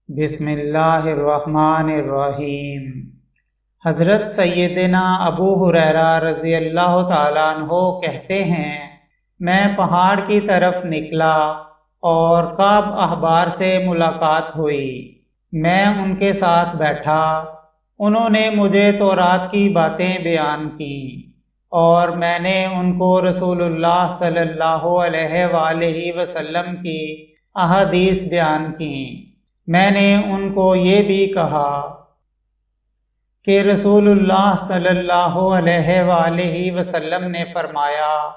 بسم اللہ الرحمن الرحیم۔ حضرت سیدنا ابو ہریرہ رضی اللہ تعالیٰ عنہ کہتے ہیں، میں پہاڑ کی طرف نکلا اور کعب احبار سے ملاقات ہوئی۔ میں ان کے ساتھ بیٹھا، انہوں نے مجھے تورات کی باتیں بیان کیں اور میں نے ان کو رسول اللہ صلی اللہ علیہ وآلہ وسلم کی احادیث بیان کیں۔ میں نے ان کو یہ بھی کہا کہ رسول اللہ صلی اللہ علیہ وآلہ وسلم نے فرمایا،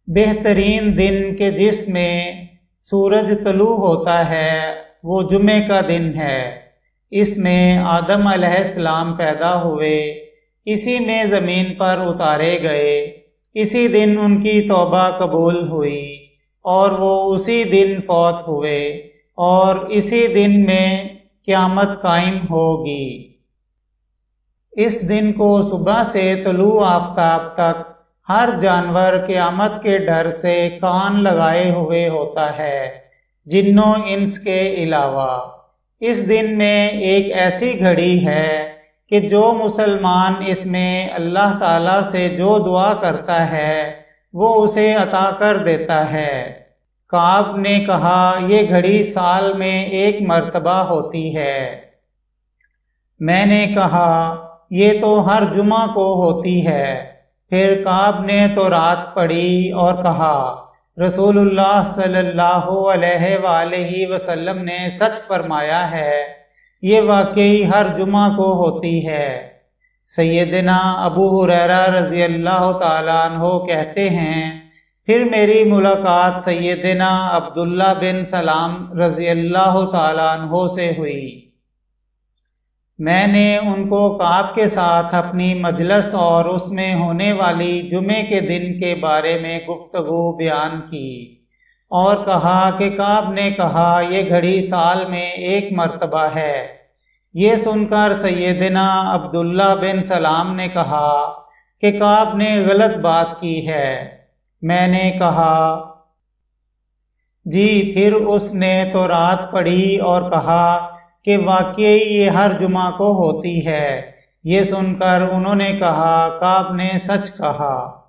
بہترین دن کے جس میں سورج طلوع ہوتا ہے وہ جمعے کا دن ہے۔ اس میں آدم علیہ السلام پیدا ہوئے، اسی میں زمین پر اتارے گئے، اسی دن ان کی توبہ قبول ہوئی اور وہ اسی دن فوت ہوئے اور اسی دن میں قیامت قائم ہوگی۔ اس دن کو صبح سے طلوع آفتاب تک ہر جانور قیامت کے ڈر سے کان لگائے ہوئے ہوتا ہے، جن و انس کے علاوہ۔ اس دن میں ایک ایسی گھڑی ہے کہ جو مسلمان اس میں اللہ تعالیٰ سے جو دعا کرتا ہے وہ اسے عطا کر دیتا ہے۔ کعب نے کہا، یہ گھڑی سال میں ایک مرتبہ ہوتی ہے۔ میں نے کہا، یہ تو ہر جمعہ کو ہوتی ہے۔ پھر کعب نے تورات پڑھی اور کہا، رسول اللہ صلی اللہ علیہ وآلہ وسلم نے سچ فرمایا ہے، یہ واقعی ہر جمعہ کو ہوتی ہے۔ سیدنا ابو ہریرہ رضی اللہ تعالیٰ عنہ کہتے ہیں، پھر میری ملاقات سیدنا عبداللہ بن سلام رضی اللہ تعالیٰ عنہ سے ہوئی۔ میں نے ان کو کعب کے ساتھ اپنی مجلس اور اس میں ہونے والی جمعے کے دن کے بارے میں گفتگو بیان کی اور کہا کہ کعب نے کہا، یہ گھڑی سال میں ایک مرتبہ ہے۔ یہ سن کر سیدنا عبداللہ بن سلام نے کہا کہ کعب نے غلط بات کی ہے۔ میں نے کہا، جی۔ پھر اس نے تورات پڑھی اور کہا کہ واقعی یہ ہر جمعہ کو ہوتی ہے۔ یہ سن کر انہوں نے کہا، کعب نے سچ کہا۔